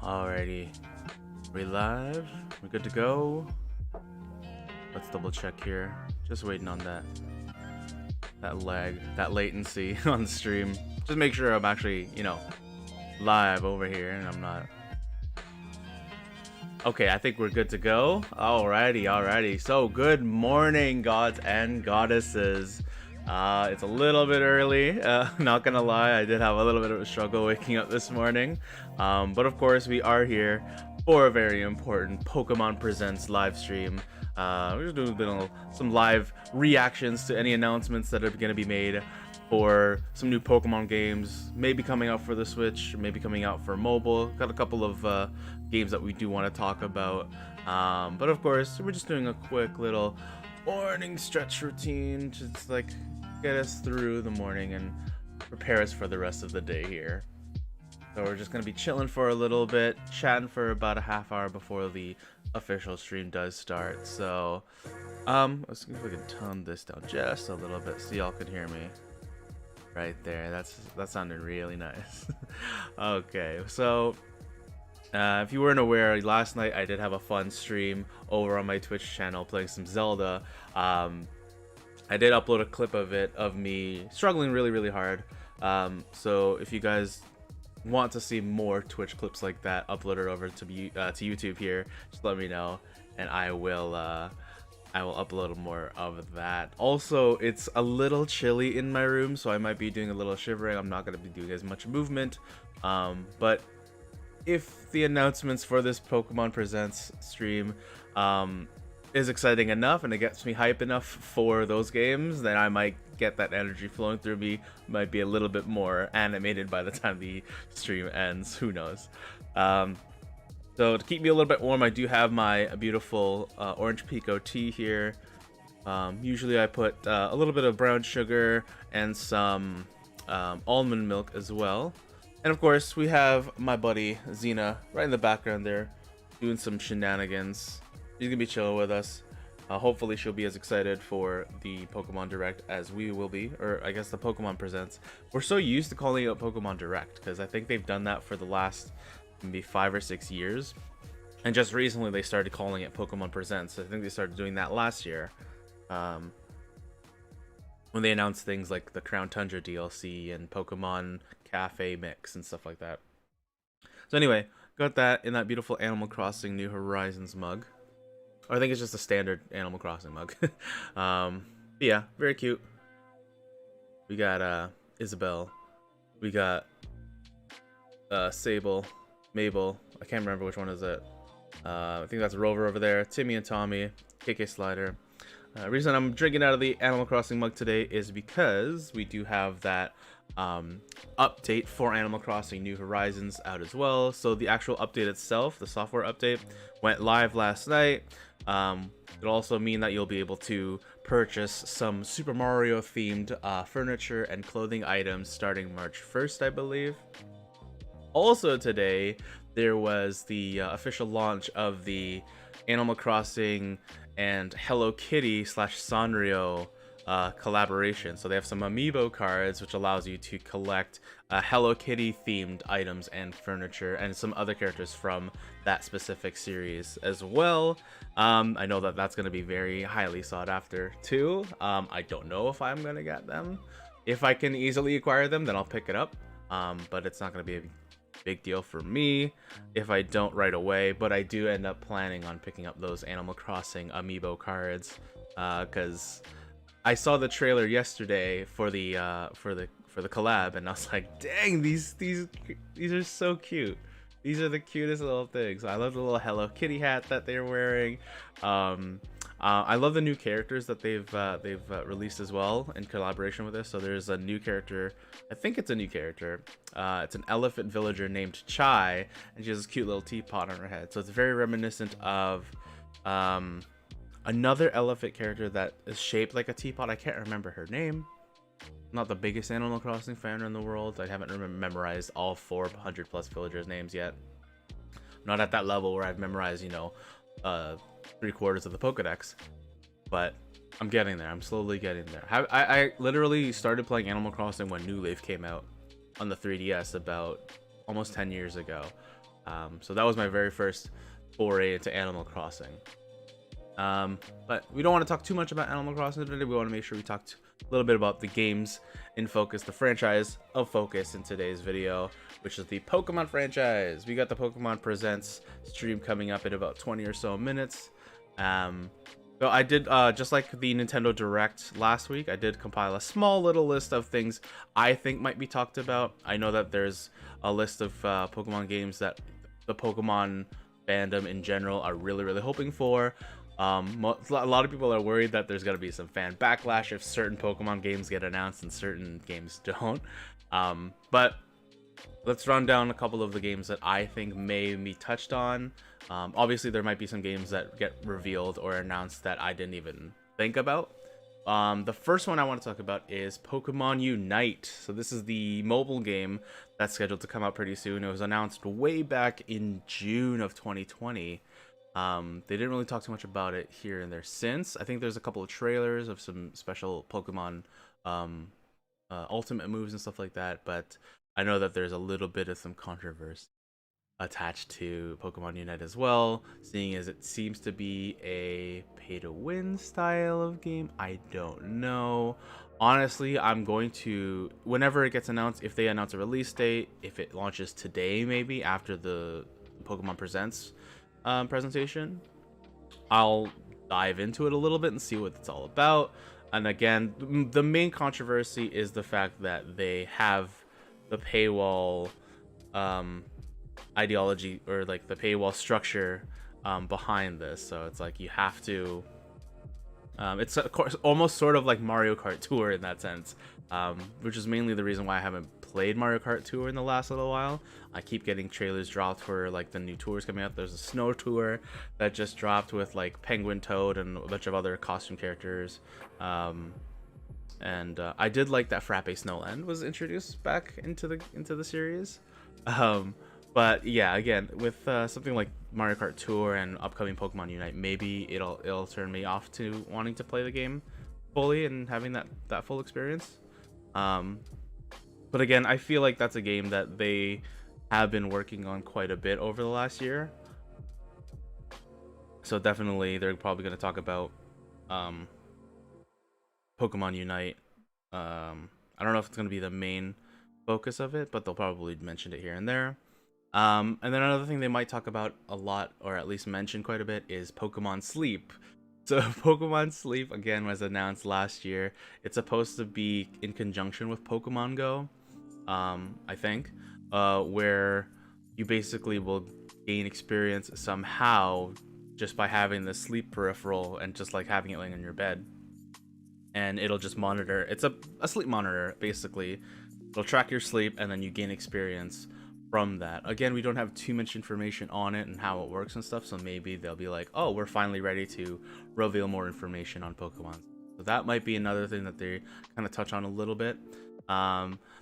Alrighty, we live? We good to go? Let's double check here. Just waiting on that lag, that latency on the stream. Just make sure I'm actually, live over here and I'm not. Okay, I think we're good to go. Alrighty. So good morning, gods and goddesses. It's a little bit early, not gonna lie. I did have a little bit of a struggle waking up this morning, but of course we are here for a very important Pokemon Presents live stream. We're just doing some live reactions to any announcements that are going to be made for some new Pokemon games, maybe coming out for the Switch, maybe coming out for mobile. Got a couple of games that we do want to talk about, but of course we're just doing a quick little morning stretch routine, just like get us through the morning and prepare us for the rest of the day here. So we're just gonna be chilling for a little bit, chatting for about a half hour before the official stream does start. So let's see if we can tone this down just a little bit so y'all can hear me right there. That sounded really nice. Okay, so if you weren't aware, last night I did have a fun stream over on my Twitch channel playing some Zelda. I did upload a clip of it of me struggling really hard. So if you guys want to see more Twitch clips like that uploaded over to YouTube here, just let me know and I will upload more of that. Also, it's a little chilly in my room, so I might be doing a little shivering. I'm not going to be doing as much movement, but if the announcements for this Pokemon Presents stream is exciting enough and it gets me hype enough for those games, then I might get that energy flowing through me, might be a little bit more animated by the time the stream ends. Who knows? So to keep me a little bit warm, I do have my beautiful orange pico tea here. Usually I put a little bit of brown sugar and some almond milk as well. And of course we have my buddy Xena right in the background there doing some shenanigans. She's gonna be chilling with us. Hopefully she'll be as excited for the Pokemon Direct as we will be, or I guess the Pokemon Presents. We're so used to calling it Pokemon Direct because I think they've done that for the last maybe 5 or 6 years, and just recently they started calling it Pokemon Presents. I think they started doing that last year, when they announced things like the Crown Tundra DLC and Pokemon Cafe Mix and stuff like that. So anyway, got that in that beautiful Animal Crossing New Horizons mug. Or I think it's just a standard Animal Crossing mug. Yeah, very cute. We got Isabelle. We got Sable, Mabel. I can't remember which one is it. I think that's Rover over there. Timmy and Tommy. KK Slider. Reason I'm drinking out of the Animal Crossing mug today is because we do have that update for Animal Crossing New Horizons out as well. So the actual update itself, the software update, went live last night. It'll also mean that you'll be able to purchase some Super Mario themed furniture and clothing items starting March 1st, I believe. Also today, there was the official launch of the Animal Crossing and Hello Kitty / Sanrio collaboration. So they have some amiibo cards, which allows you to collect Hello Kitty themed items and furniture and some other characters from that specific series as well. I know that that's going to be very highly sought after too. I don't know if I'm going to get them. If I can easily acquire them, then I'll pick it up, but it's not going to be a big deal for me if I don't right away. But I do end up planning on picking up those Animal Crossing amiibo cards because I saw the trailer yesterday for the collab, and I was like, dang, these are so cute. These are the cutest little things. I love the little Hello Kitty hat that they're wearing. I love the new characters that they've released as well in collaboration with this. So there's a new character. I think it's a new character. It's an elephant villager named Chai, and she has this cute little teapot on her head. So it's very reminiscent of another elephant character that is shaped like a teapot. I can't remember her name. I'm not the biggest Animal Crossing fan in the world. I haven't memorized all 400 plus villagers' names yet. I'm not at that level where I've memorized, 3/4 of the Pokedex, but I'm getting there. I'm slowly getting there. I literally started playing Animal Crossing when New Leaf came out on the 3DS about almost 10 years ago. So that was my very first foray into Animal Crossing. But we don't want to talk too much about Animal Crossing today. We want to make sure we talk a little bit about the games in focus, the franchise of focus in today's video, which is the Pokemon franchise. We got the Pokemon Presents stream coming up in about 20 or so minutes. So I did, just like the Nintendo Direct last week, I did compile a small little list of things I think might be talked about. I know that there's a list of Pokemon games that the Pokemon fandom in general are really hoping for. A lot of people are worried that there's going to be some fan backlash if certain Pokemon games get announced and certain games don't. But let's run down a couple of the games that I think may be touched on. Obviously, there might be some games that get revealed or announced that I didn't even think about. The first one I want to talk about is Pokémon Unite. So this is the mobile game that's scheduled to come out pretty soon. It was announced way back in June of 2020. They didn't really talk too much about it here and there since. I think there's a couple of trailers of some special Pokemon ultimate moves and stuff like that, but I know that there's a little bit of some controversy attached to Pokemon Unite as well, seeing as it seems to be a pay-to-win style of game. I don't know. Honestly, I'm going to, whenever it gets announced, if they announce a release date, if it launches today maybe after the Pokemon Presents presentation, I'll dive into it a little bit and see what it's all about. And again, the main controversy is the fact that they have the paywall ideology, or like the paywall structure behind this. So it's like you have to it's of course almost sort of like Mario Kart Tour in that sense, which is mainly the reason why I haven't played Mario Kart Tour in the last little while. I keep getting trailers dropped for like the new tours coming out. There's a snow tour that just dropped with like Penguin Toad and a bunch of other costume characters. I did like that Frappe Snowland was introduced back into the series. But yeah, again, with something like Mario Kart Tour and upcoming Pokemon Unite, maybe it'll turn me off to wanting to play the game fully and having that full experience. But again, I feel like that's a game that they have been working on quite a bit over the last year. So definitely, they're probably going to talk about Pokemon Unite. I don't know if it's going to be the main focus of it, but they'll probably mention it here and there. And then another thing they might talk about a lot, or at least mention quite a bit, is Pokemon Sleep. So Pokemon Sleep, again, was announced last year. It's supposed to be in conjunction with Pokemon Go, I think, where you basically will gain experience somehow just by having the sleep peripheral and just like having it laying on your bed. And it'll just monitor. It's a sleep monitor, basically. It'll track your sleep, and then you gain experience from that. Again, we don't have too much information on it and how it works and stuff, so maybe they'll be like, oh, we're finally ready to reveal more information on Pokemon. So that might be another thing that they kind of touch on a little bit.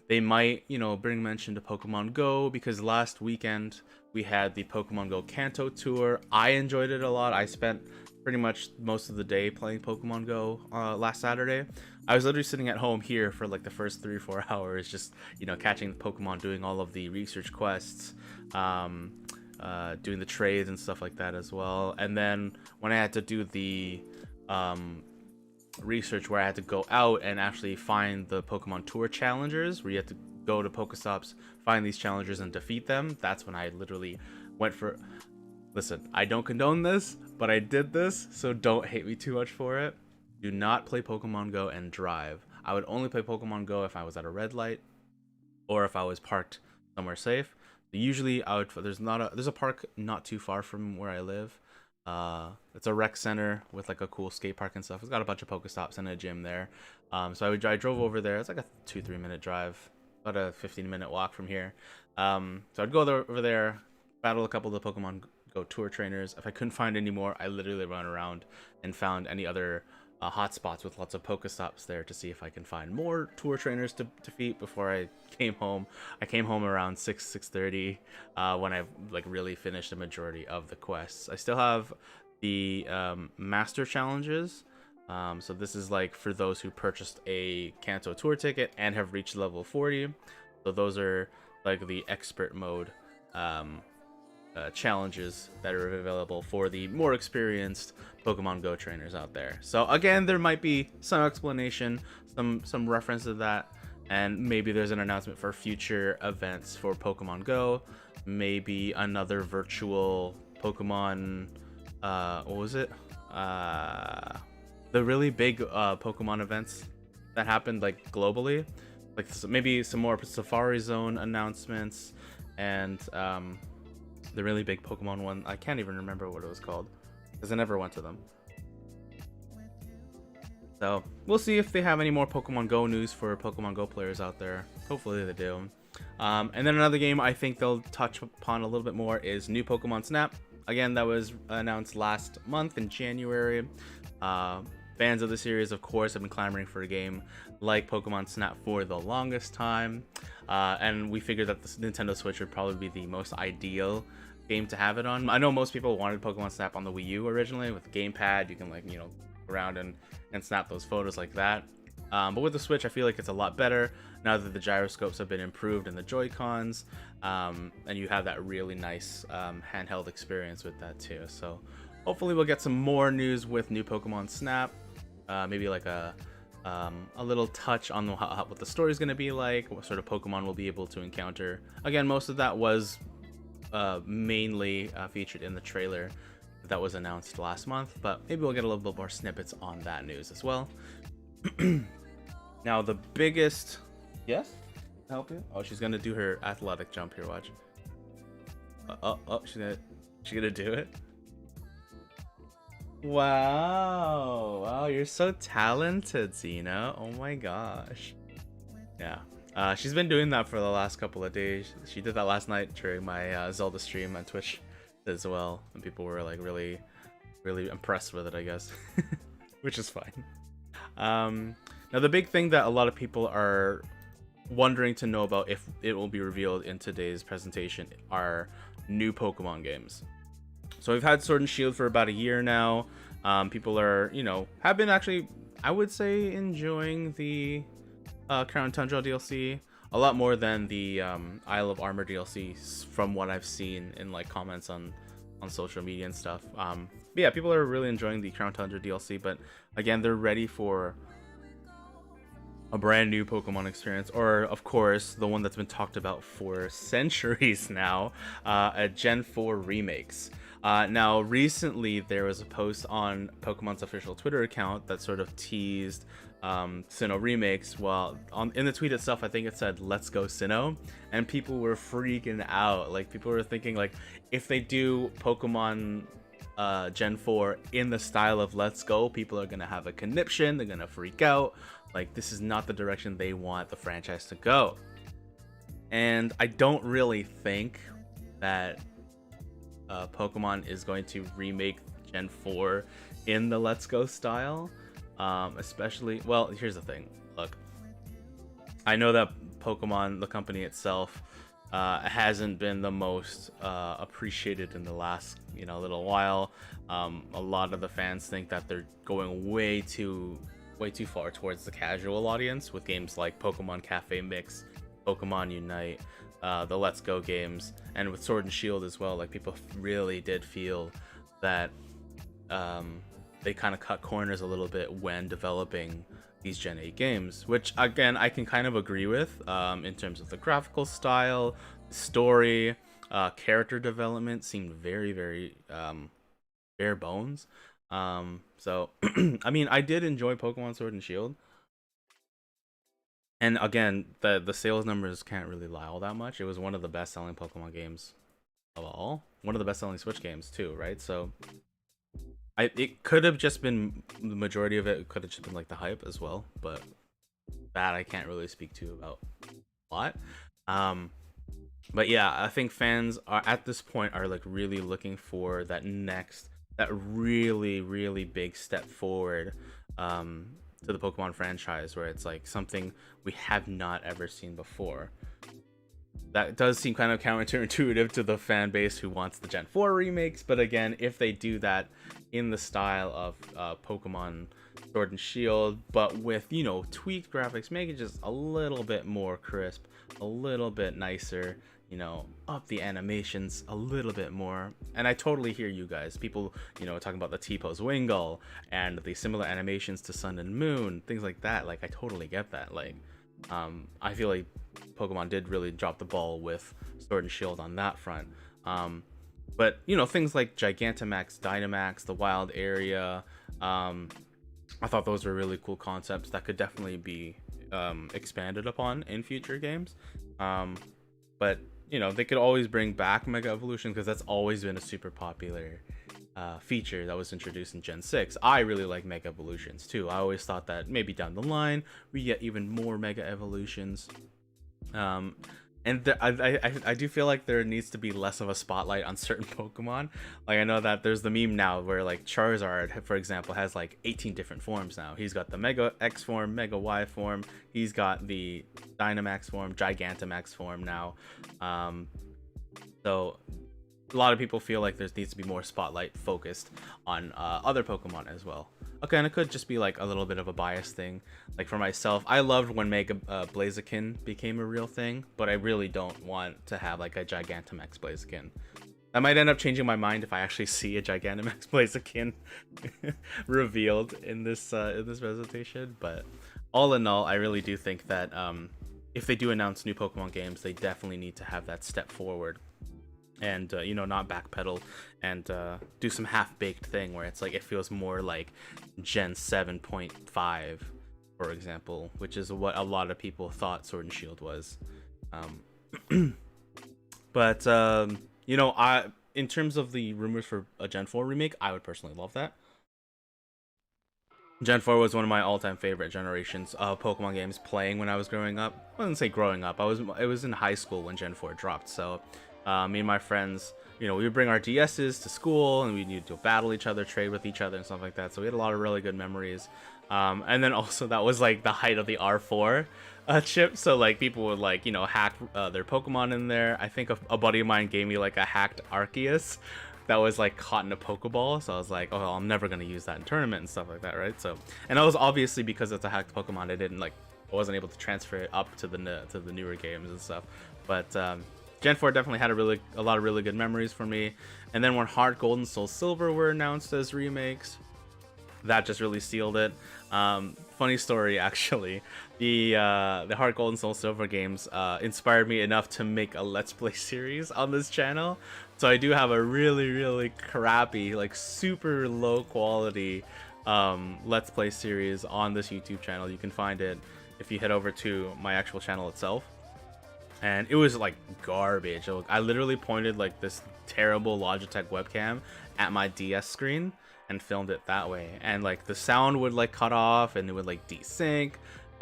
They might, bring mention to Pokemon Go, because last weekend we had the Pokemon Go Kanto tour. I enjoyed it a lot. I spent pretty much most of the day playing Pokemon Go last Saturday. I was literally sitting at home here for like the first 3 or 4 hours, just catching the Pokemon, doing all of the research quests, doing the trades and stuff like that as well. And then when I had to do the research where I had to go out and actually find the Pokemon Tour challengers, where you had to go to Pokestops, find these challengers and defeat them, that's when I literally went for... Listen, I don't condone this, but I did this, so don't hate me too much for it. Do not play Pokemon Go and drive. I would only play Pokemon Go if I was at a red light or if I was parked somewhere safe. Usually there's a park not too far from where I live. It's a rec center with like a cool skate park and stuff. It's got a bunch of Pokestops and a gym there. So I drove over there. It's like a 2-3 minute drive, about a 15-minute walk from here. So I'd go over there, battle a couple of the Pokemon Go tour trainers. If I couldn't find any more, I literally run around and found any other hotspots with lots of Pokestops there to see if I can find more tour trainers to defeat before I came home. I came home around 6:30 when I like really finished the majority of the quests. I still have the master challenges. So this is like for those who purchased a Kanto tour ticket and have reached level 40. So those are like the expert mode challenges that are available for the more experienced Pokemon Go trainers out there. So again, there might be some explanation, some reference to that, and maybe there's an announcement for future events for Pokemon Go. Maybe another virtual Pokemon. What was it? The really big Pokemon events that happened like globally, like maybe some more Safari Zone announcements, and the really big Pokemon one. I can't even remember what it was called because I never went to them. So we'll see if they have any more Pokemon Go news for Pokemon Go players out there. Hopefully they do. And then another game I think they'll touch upon a little bit more is new Pokemon Snap. Again, that was announced last month in January. Fans of the series, of course, have been clamoring for a game like Pokemon Snap for the longest time. And we figured that the Nintendo Switch would probably be the most ideal game to have it on. I know most people wanted Pokemon Snap on the Wii U originally with the gamepad. You can, like, you know, go around and snap those photos like that. But with the Switch, I feel like it's a lot better now that the gyroscopes have been improved and the Joy-Cons, and you have that really nice handheld experience with that too. So hopefully we'll get some more news with new Pokemon Snap. Maybe like a little touch on what the story is going to be like, what sort of Pokemon we'll be able to encounter. Again, most of that was mainly featured in the trailer that was announced last month, but maybe we'll get a little bit more snippets on that news as well. Now the biggest... Yes? Help you? Oh, she's gonna do her athletic jump here, watch. She's gonna do it. Wow, you're so talented, Xena. Oh my gosh. Yeah, she's been doing that for the last couple of days. She did that last night during my Zelda stream on Twitch as well, and people were like really impressed with it, I guess. Which is fine. Now the big thing that a lot of people are wondering to know about, if it will be revealed in today's presentation, are new Pokemon games. So we've had Sword and Shield for about a year now. People are, have been actually, I would say, enjoying the Crown Tundra DLC a lot more than the Isle of Armor DLC, from what I've seen in like comments on social media and stuff. But yeah, people are really enjoying the Crown Tundra DLC, but again, they're ready for a brand new Pokemon experience, or of course the one that's been talked about for centuries now, a Gen 4 remakes. Now recently there was a post on Pokemon's official Twitter account that sort of teased Sinnoh remakes. Well, in the tweet itself, I think it said "Let's go Sinnoh," and people were freaking out. Like, people were thinking, like, if they do Pokemon Gen 4 in the style of Let's Go, people are gonna have a conniption, they're gonna freak out. Like, this is not the direction they want the franchise to go. And I don't really think that Pokemon is going to remake Gen 4 in the Let's Go style. Especially, well, here's the thing. Look, I know that Pokemon, the company itself, hasn't been the most appreciated in the last little while. A lot of the fans think that they're going way too far towards the casual audience with games like Pokemon Cafe Mix, Pokemon Unite, the Let's Go games, and with Sword and Shield as well. Like, people really did feel that they kind of cut corners a little bit when developing these Gen 8 games, which again I can kind of agree with, in terms of the graphical style, story, character development seemed very bare bones. So I mean, I did enjoy Pokemon Sword and Shield, and again, the sales numbers can't really lie all that much. It was one of the best selling Pokemon games of all, one of the best selling Switch games too, right? So it could have just been, the majority of it could have just been like the hype as well, but that I can't really speak to about a lot. But yeah, I think fans are at this point are like really looking for that really big step forward to the Pokemon franchise, where it's like something we have not ever seen before. That does seem kind of counterintuitive to the fan base who wants the Gen 4 remakes, but again, if they do that in the style of Pokemon Sword and Shield, but with, tweaked graphics, make it just a little bit more crisp, a little bit nicer, up the animations a little bit more. And I totally hear you guys. People, talking about the T-pose Wingull and the similar animations to Sun and Moon, things like that. Like, I totally get that. Like, I feel like Pokemon did really drop the ball with Sword and Shield on that front. But things like Gigantamax, Dynamax, the Wild Area, I thought those were really cool concepts that could definitely be expanded upon in future games. But they could always bring back Mega Evolution, because that's always been a super popular feature that was introduced in Gen 6. I really like Mega Evolutions too. I always thought that maybe down the line we get even more Mega Evolutions. I do feel like there needs to be less of a spotlight on certain Pokemon. Like, I know that there's the meme now where, like, Charizard, for example, has like 18 different forms now. He's got the Mega X form, Mega Y form. He's got the Dynamax form, Gigantamax form now. So a lot of people feel like there needs to be more spotlight focused on other Pokemon as well. Okay, and it could just be like a little bit of a bias thing. Like, for myself, I loved when Mega Blaziken became a real thing, but I really don't want to have like a Gigantamax Blaziken. That might end up changing my mind if I actually see a Gigantamax Blaziken revealed in this presentation. But all in all, I really do think that if they do announce new Pokemon games, they definitely need to have that step forward. And not backpedal and do some half-baked thing where it's like it feels more like Gen 7.5, for example, which is what a lot of people thought Sword and Shield was. But I, in terms of the rumors for a Gen 4 remake, I would personally love that. Gen 4 was one of my all-time favorite generations of Pokemon games playing when I was growing up. I wouldn't say growing up. It was in high school when Gen 4 dropped, so me and my friends, we would bring our DSs to school and we'd need to battle each other, trade with each other and stuff like that. So we had a lot of really good memories. And then also that was like the height of the R4 chip. So like people would like, hack their Pokemon in there. I think a buddy of mine gave me like a hacked Arceus that was like caught in a Pokeball. So I was like, oh, I'm never going to use that in tournament and stuff like that, right? So, and that was obviously because it's a hacked Pokemon. I wasn't able to transfer it up to the newer games and stuff. But Gen 4 definitely had a lot of really good memories for me. And then when Heart Gold and Soul Silver were announced as remakes, that just really sealed it. Funny story, actually. The Heart Gold and Soul Silver games inspired me enough to make a Let's Play series on this channel. So I do have a really, really crappy, like super low quality Let's Play series on this YouTube channel. You can find it if you head over to my actual channel itself. And it was like garbage. I literally pointed like this terrible Logitech webcam at my DS screen and filmed it that way. And like the sound would like cut off and it would like desync.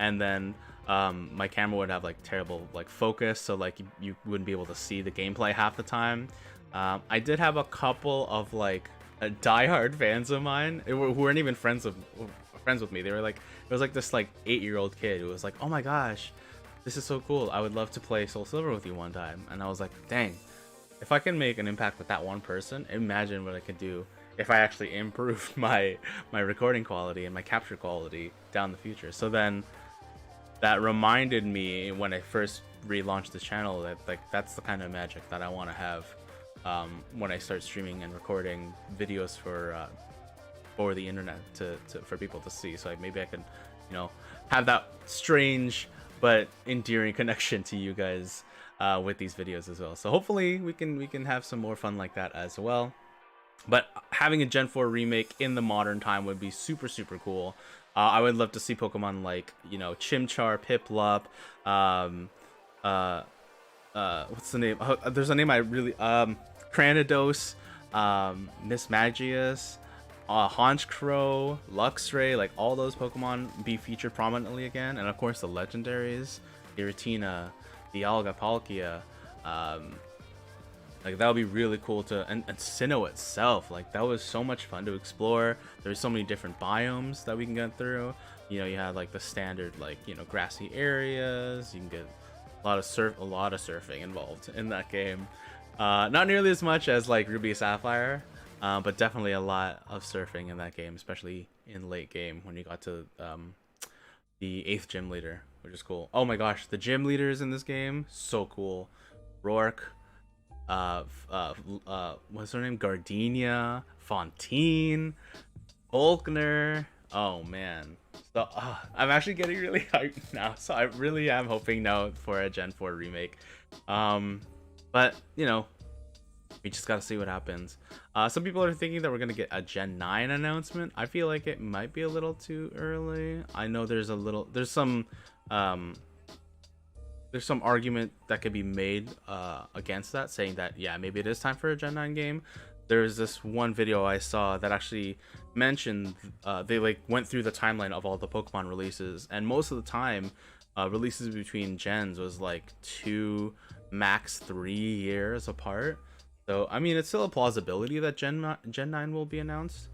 And then my camera would have like terrible like focus. So like you wouldn't be able to see the gameplay half the time. I did have a couple of like diehard fans of mine who weren't even friends with me. They were like, it was like this like 8-year-old kid who was like, oh my gosh, this is so cool. I would love to play Soul Silver with you one time. And I was like, dang, if I can make an impact with that one person, imagine what I could do if I actually improved my recording quality and my capture quality down the future. So then that reminded me when I first relaunched the channel that like that's the kind of magic that I want to have when I start streaming and recording videos for the internet for people to see. So like maybe I can, have that strange but endearing connection to you guys with these videos as well. So hopefully we can have some more fun like that as well. But having a Gen 4 remake in the modern time would be super, super cool. I would love to see Pokemon like, Chimchar, Piplup, what's the name? There's a name I really, Cranidos, Miss Magius, Honchkrow, Luxray, like all those Pokemon be featured prominently again. And of course the legendaries, Giratina, Dialga, Palkia, like that would be really cool to, and Sinnoh itself, like that was so much fun to explore. There's so many different biomes that we can get through. You have like the standard, like, grassy areas. You can get a lot of surfing involved in that game. Not nearly as much as like Ruby Sapphire, but definitely a lot of surfing in that game, especially in late game when you got to the 8th gym leader, which is cool. Oh my gosh, the gym leaders in this game, so cool. Rourke, what's her name? Gardenia, Fontaine, Faulkner. Oh man. So I'm actually getting really hyped now. So I really am hoping now for a Gen 4 remake. But you know, we just gotta see what happens. Some people are thinking that we're gonna get a Gen 9 announcement. I feel like it might be a little too early. I know there's some argument that could be made against that, saying that yeah, maybe it is time for a Gen 9 game. There's this one video I saw that actually mentioned they like went through the timeline of all the Pokemon releases, and most of the time releases between gens was like 2 max 3 years apart. So I mean, it's still a plausibility that Gen 9 will be announced,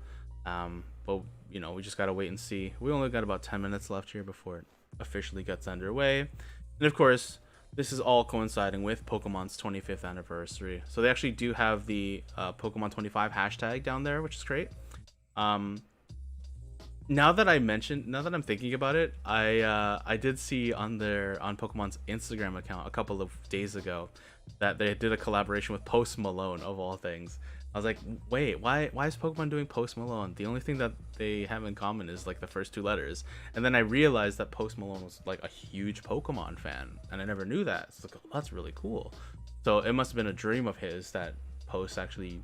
but you know, we just gotta wait and see. We only got about 10 minutes left here before it officially gets underway, and of course this is all coinciding with Pokemon's 25th anniversary. So they actually do have the Pokemon 25 hashtag down there, which is great. Now that I'm thinking about it, I did see on Pokemon's Instagram account a couple of days ago that they did a collaboration with Post Malone, of all things. I was like, wait, why is Pokemon doing Post Malone? The only thing that they have in common is like the first 2 letters. And then I realized that Post Malone was like a huge Pokemon fan, and I never knew that. It's like, oh, that's really cool. So it must have been a dream of his that Post actually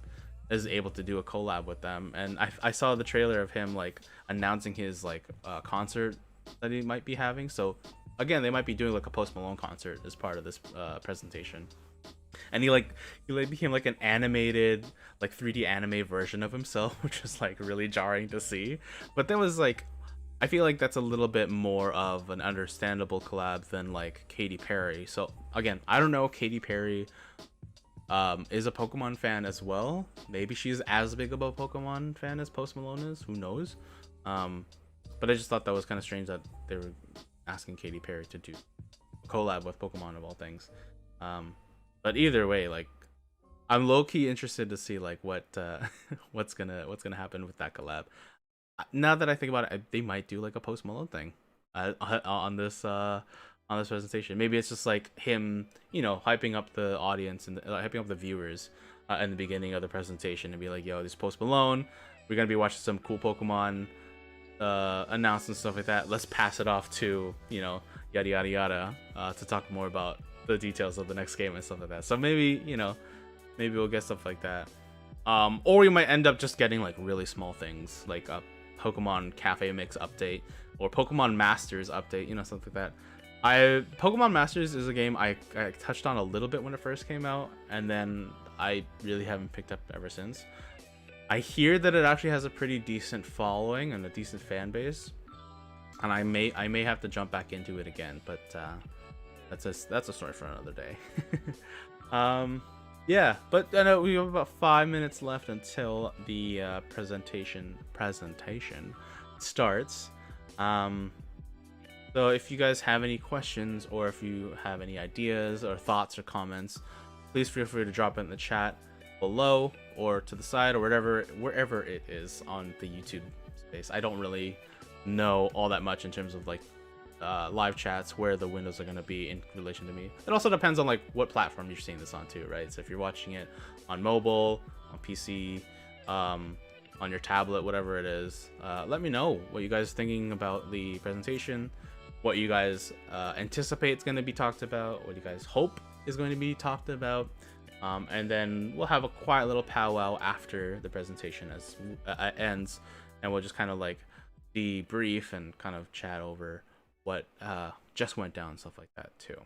is able to do a collab with them. And I saw the trailer of him like announcing his like concert that he might be having. So again, they might be doing like a Post Malone concert as part of this presentation. And he became like an animated, like 3D anime version of himself, which was like really jarring to see. But that was like, I feel like that's a little bit more of an understandable collab than like Katy Perry. So again, I don't know if Katy Perry is a Pokemon fan as well. Maybe she's as big of a Pokemon fan as Post Malone is, who knows. But I just thought that was kind of strange that they were asking Katy Perry to do a collab with Pokemon of all things. But either way, like, I'm low-key interested to see like what what's gonna happen with that collab. Now that I think about it, they might do like a Post Malone thing on this presentation. Maybe it's just like him, you know, hyping up the audience and hyping up the viewers in the beginning of the presentation, and be like, yo, this Post Malone, we're gonna be watching some cool Pokemon announcements and stuff like that. Let's pass it off to, you know, yada yada yada, to talk more about the details of the next game and stuff like that. So maybe, you know, maybe we'll get stuff like that, or we might end up just getting like really small things, like a Pokemon Cafe Mix update or Pokemon Masters update, you know, something like that. Pokemon Masters is a game I touched on a little bit when it first came out, and then I really haven't picked up ever since. I hear that it actually has a pretty decent following and a decent fan base, and I may have to jump back into it again, but that's a story for another day. Yeah, but I know we have about 5 minutes left until the presentation starts. So if you guys have any questions, or if you have any ideas or thoughts or comments, please feel free to drop it in the chat below or to the side or wherever it is on the YouTube space. I don't really know all that much in terms of like live chats, where the windows are going to be in relation to me. It also depends on like what platform you're seeing this on too, right? So if you're watching it on mobile, on PC, on your tablet, whatever it is, let me know what you guys are thinking about the presentation, what you guys anticipate is going to be talked about, what you guys hope is going to be talked about, and then we'll have a quiet little powwow after the presentation ends, and we'll just kind of like debrief and kind of chat over what just went down, stuff like that too.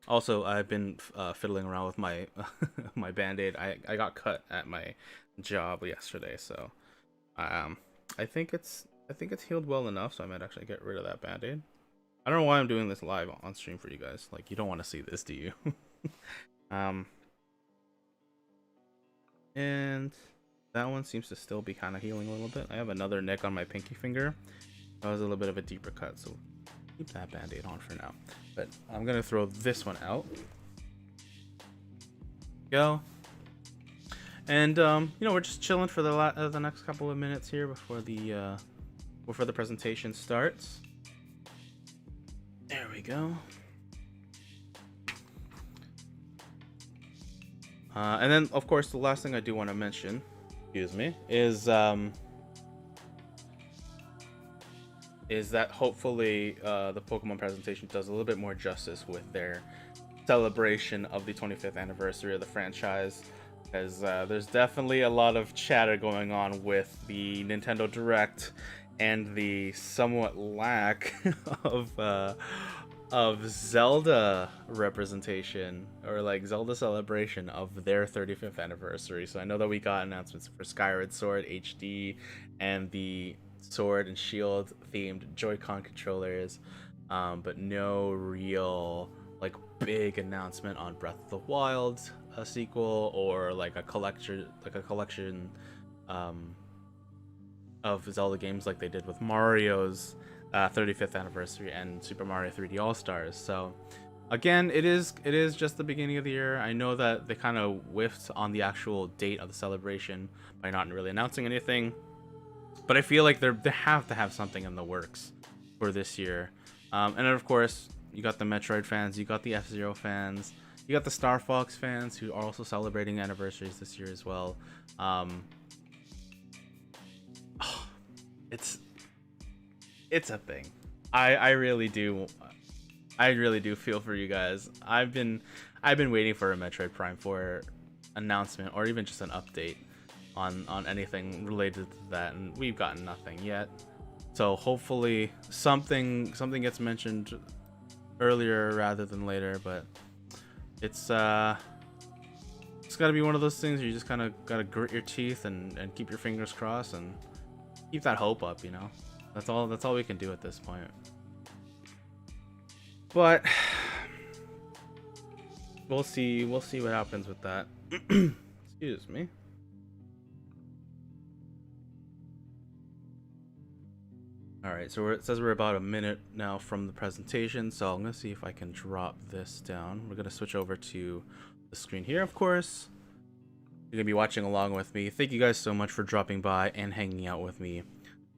Also, I've been fiddling around with my my band-aid. I got cut at my job yesterday, so I think it's healed well enough, so I might actually get rid of that band-aid. I don't know why I'm doing this live on stream for you guys. Like, you don't want to see this, do you? And that one seems to still be kind of healing a little bit. I have another nick on my pinky finger. That was a little bit of a deeper cut, so keep that band-aid on for now. But I'm gonna throw this one out. Go. And you know, we're just chilling for the next couple of minutes here before the presentation starts. There we go. And then, of course, the last thing I do want to mention, excuse me, is that hopefully the Pokemon presentation does a little bit more justice with their celebration of the 25th anniversary of the franchise, because there's definitely a lot of chatter going on with the Nintendo Direct and the somewhat lack of Zelda representation, or like Zelda celebration of their 35th anniversary. So I know that we got announcements for Skyward Sword HD and the Sword and Shield themed Joy-Con controllers, but no real like big announcement on Breath of the Wild sequel, or like a collection of Zelda games like they did with Mario's 35th anniversary and Super Mario 3D All-Stars. So again, it is just the beginning of the year. I know that they kind of whiffed on the actual date of the celebration by not really announcing anything, but I feel like they have to have something in the works for this year. And then of course, you got the Metroid fans, you got the F-Zero fans, you got the Star Fox fans who are also celebrating anniversaries this year as well. It's a thing. I really do feel for you guys. I've been waiting for a Metroid Prime 4 announcement, or even just an update on anything related to that, and we've gotten nothing yet. So hopefully something gets mentioned earlier rather than later, but it's got to be one of those things where you just kind of got to grit your teeth and keep your fingers crossed and keep that hope up, you know. That's all we can do at this point. But we'll see what happens with that. Excuse me. Alright, so it says we're about a minute now from the presentation, so I'm going to see if I can drop this down. We're going to switch over to the screen here, of course. You're going to be watching along with me. Thank you guys so much for dropping by and hanging out with me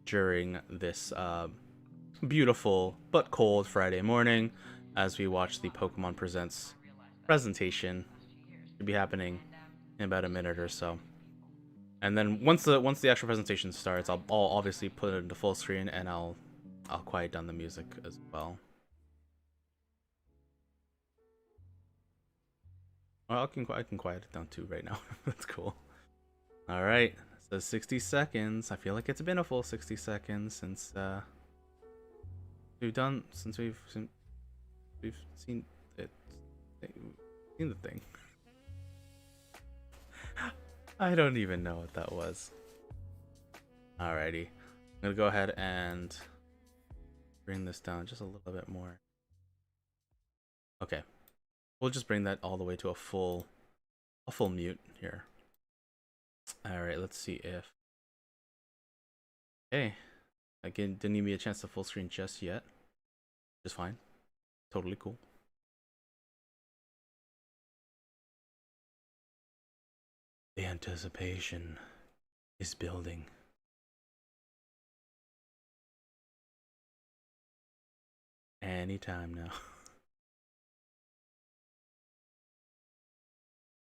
during this beautiful but cold Friday morning as we watch the Pokemon Presents presentation. It'll be happening in about a minute or so. And then once the actual presentation starts, I'll obviously put it into full screen, and I'll quiet down the music as well. Well, I can quiet it down too right now. That's cool. All right, so 60 seconds. I feel like it's been a full 60 seconds since we've seen it, seen the thing. I don't even know what that was. Alrighty. I'm gonna go ahead and bring this down just a little bit more. Okay. We'll just bring that all the way to a full mute here. Alright, let's see if... Hey. Again, didn't give me a chance to full screen just yet. Just fine. Totally cool. The anticipation is building. Anytime now.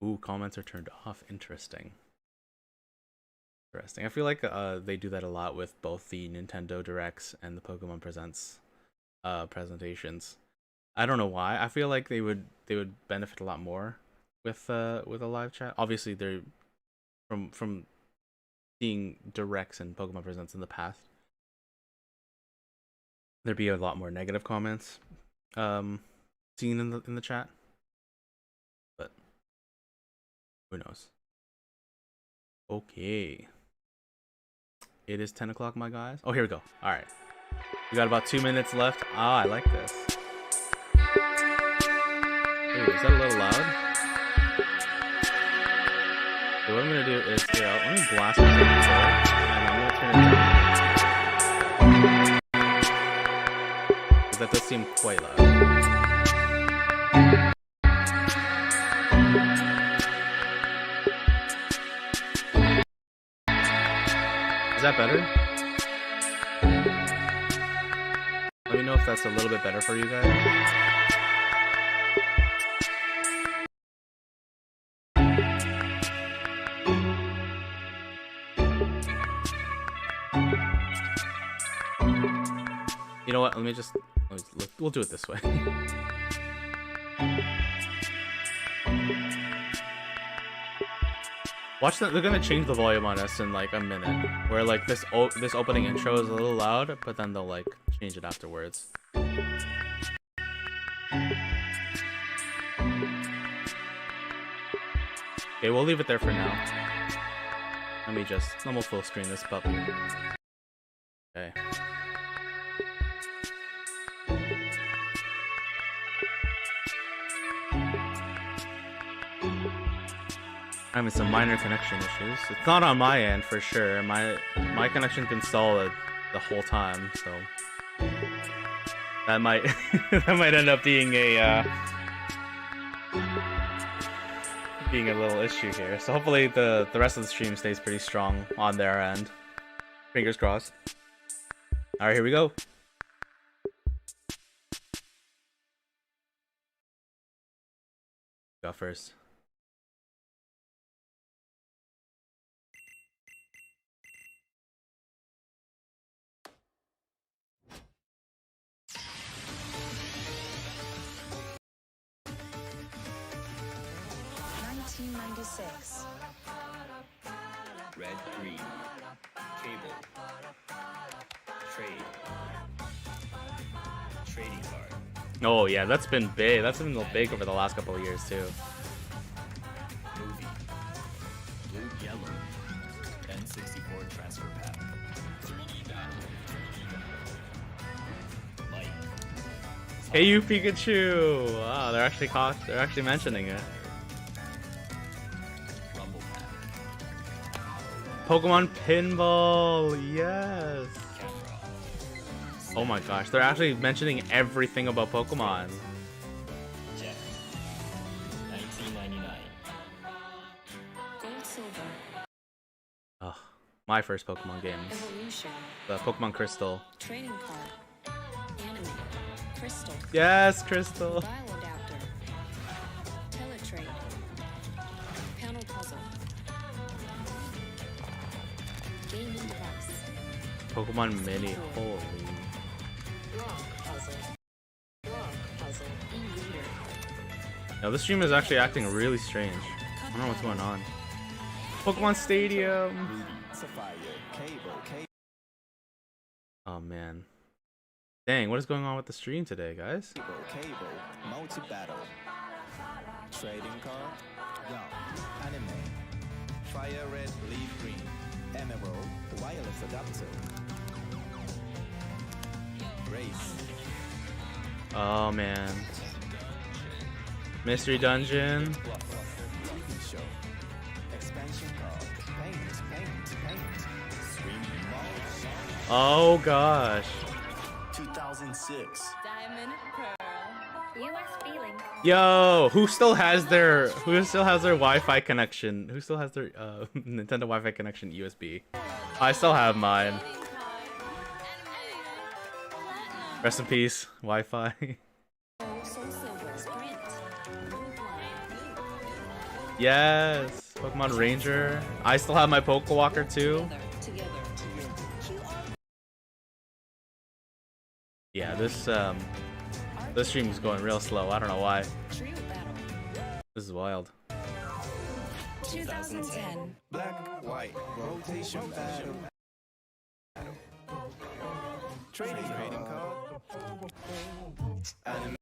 Ooh, comments are turned off. Interesting. I feel like they do that a lot with both the Nintendo Directs and the Pokemon Presents presentations. I don't know why. I feel like they would benefit a lot more with a live chat. Obviously, they're from seeing Directs and Pokemon Presents in the past, there'd be a lot more negative comments seen in the chat, but who knows. Okay, it is 10 o'clock, my guys. Oh, here we go. All right, we got about 2 minutes left. Ah, I like this. Ooh, is that a little loud? So what I'm gonna do is, here, let me blast it and I'm gonna turn it down. Because that does seem quite loud. Is that better? Let Let me know if that's a little bit better for you guys. You know what? We'll do it this way. Watch that. They're gonna change the volume on us in like a minute. Where like this opening intro is a little loud, but then they'll like change it afterwards. Okay, we'll leave it there for now. Let me just normal full screen this puppy. Okay. Having some minor connection issues. It's not on my end for sure. My connection's been solid the whole time, so that might that might end up being a little issue here. So hopefully the rest of the stream stays pretty strong on their end. Fingers crossed. All right, here we go. Go first. Red, green, cable, trade, trading card. Oh yeah, that's been big. That's been big over the last couple of years too. Movie, blue, yellow, N64 transfer pack. 3D battle. Light. Hey you Pikachu! Wow, they're actually mentioning it. Pokemon Pinball, yes. Oh my gosh, they're actually mentioning everything about Pokemon. Jet. 1999. Gold, silver. Oh, my first Pokemon games. Evolution. The Pokemon Crystal. Trading card. Anime. Crystal. Yes, Crystal. Dial adapter. Teletrade. Panel puzzle. Gaming device. Pokemon Mini, holy. Block puzzle. Block puzzle. E-reader. Now this stream is actually acting really strange. I don't know what's going on. Pokemon Stadium. Oh man. Dang, what is going on with the stream today, guys? Cable, multi-battle, trading card, round, anime, fire red, leaf green, emerald, wireless adapter, race, Oh man. Mystery Dungeon. show, expansion card, paint, swing ball, Oh gosh. 2006. Diamond pearl. USB link. Yo, who still has their Wi-Fi connection? Who still has their Nintendo Wi-Fi connection USB? I still have mine. Rest in peace, Wi-Fi. Soul silver. Sprint. Yes, Pokemon Ranger. I still have my Pokewalker too. Together. Yeah, this stream is going real slow. I don't know why. Trio battle. This is wild. 2010. Black, white, rotation battle. Trading card. Anime.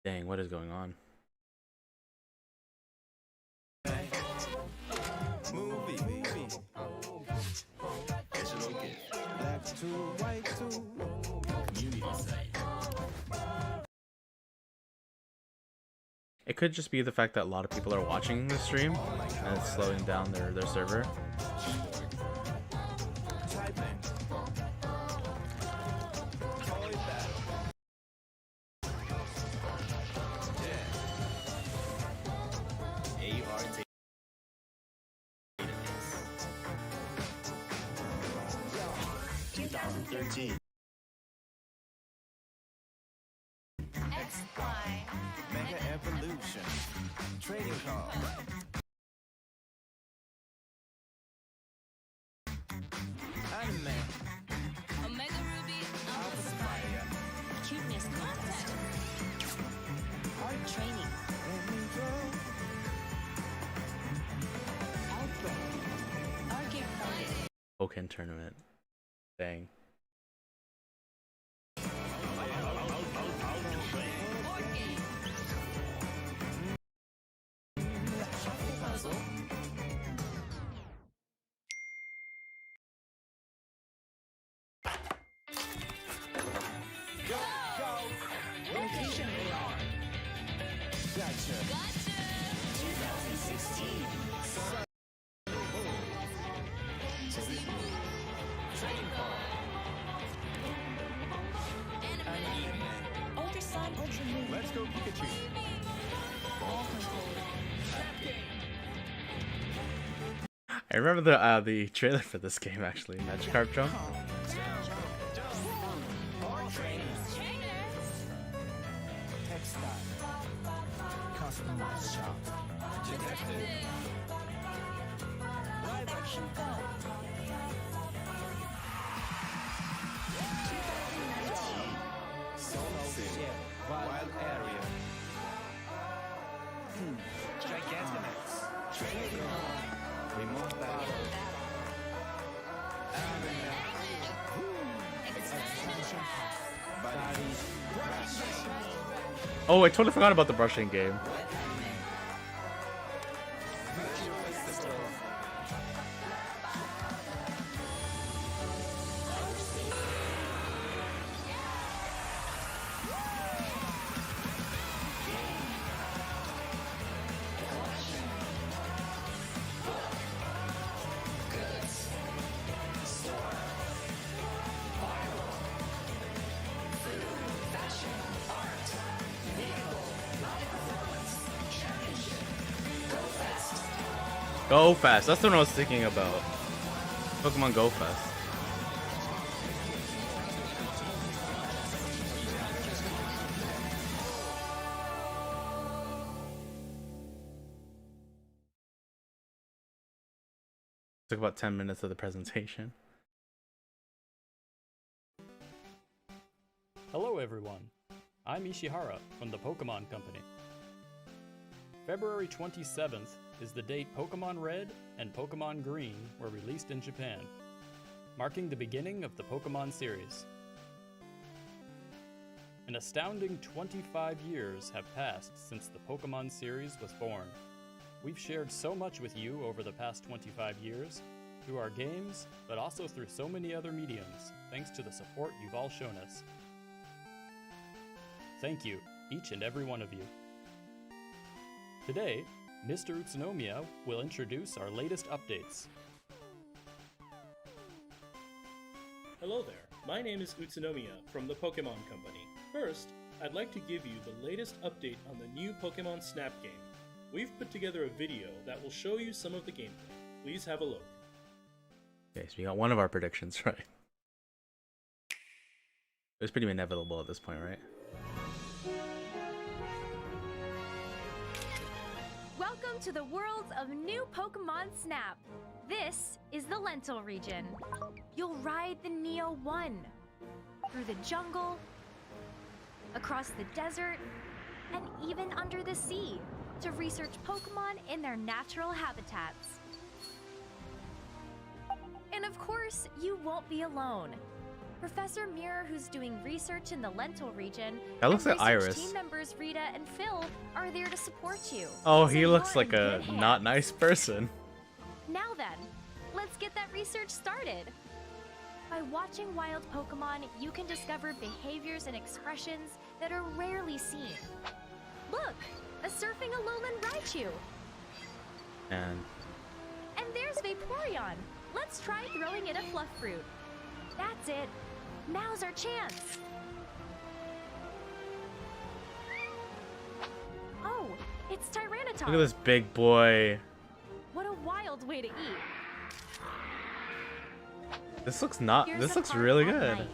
Dang, what is going on? Movie. Digital gift. Black 2, white 2. Community site. It could just be the fact that a lot of people are watching the stream and it's slowing down their server. Typing. Toy battle. AR database. 2013. Mega Evolution. Trading card. Anime. Omega Ruby, Alpha Sapphire. Cuteness Contest. Art Training. Outbreak. Arcade Fight. Pokken tournament. Dang. Board Game. Puzzle. Location AR. Gotcha. Gotcha. 2016. Trading card. Anime. Ultra Sun, Ultra Moon. Let's go Pikachu. Ball controller. I remember the trailer for this game actually. Magikarp Jump. Art training. Textile. Customized shop. Detective. Live action film. 2019. Solo Ship. Wild area. Gigantamax. Trading card. Remote battle. Expansion pack. Body. Brush. Oh, I totally forgot about the brushing game. Virtual Festival. Go Fast. That's what I was thinking about. Pokemon Go Fast. Took about 10 minutes of the presentation. Hello everyone, I'm Ishihara from the Pokémon Company. February 27th is the date Pokémon Red and Pokémon Green were released in Japan, marking the beginning of the Pokémon series. An astounding 25 years have passed since the Pokémon series was born. We've shared so much with you over the past 25 years, through our games, but also through so many other mediums, thanks to the support you've all shown us. Thank you, each and every one of you. Today, Mr. Utsunomiya will introduce our latest updates. Hello there, my name is Utsunomiya from the Pokémon Company. First, I'd like to give you the latest update on the new Pokémon Snap game. We've put together a video that will show you some of the gameplay. Please have a look. Okay, so we got one of our predictions right. It was pretty inevitable at this point, right? Welcome to the world of new Pokemon Snap. This is the Lentil region. You'll ride the Neo 1 through the jungle, across the desert, and even under the sea to research Pokemon in their natural habitats. And of course, you won't be alone. Professor Mirror, who's doing research in the Lentil region, That looks and like research Iris. team members Rita and Phil are there to support you. Oh, So he looks you're like in a good hands. not nice person. Now then, let's get that research started. By watching wild Pokemon, you can discover behaviors and expressions that are rarely seen. Look, a surfing Alolan Raichu. And And there's Vaporeon. Let's try throwing it a fluff fruit. That's it. Now's our chance. Oh, it's Tyranitar. look at this big boy. What a wild way to eat. This looks not. Here's This a looks park really at good. night.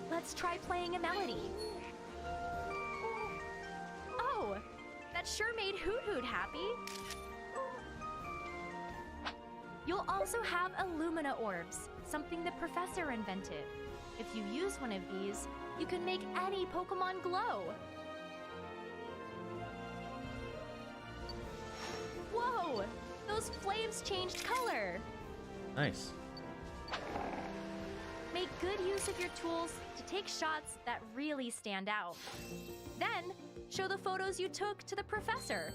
Let's try playing a melody. That sure made Hoot Hoot happy. You'll also have Illumina orbs, something the professor invented. If you use one of these, you can make any Pokemon glow. Whoa! Those flames changed color! Nice. Make good use of your tools to take shots that really stand out. Then, show the photos you took to the professor.